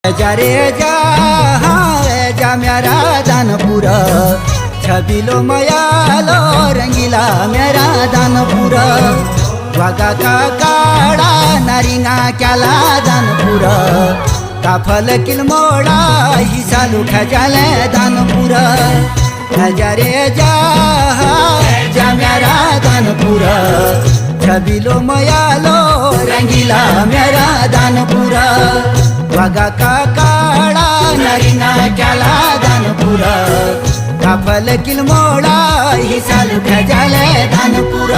जा रे जा मेरा दानपुर छबिलो मयालो रंगीला मेरा दानपुर वागा का काड़ा नारिंगा क्याला दानपुर काफल किल मोड़ा ही सालू खजाले दानपुर जा रे जा मेरा दानपुर छबिलो मयालो रंगीला मेरा दानपुर वागा का काड़ा नरिंगा क्याला दानपुर काफल किल मोड़ा ही सालू खजाले दानपुर।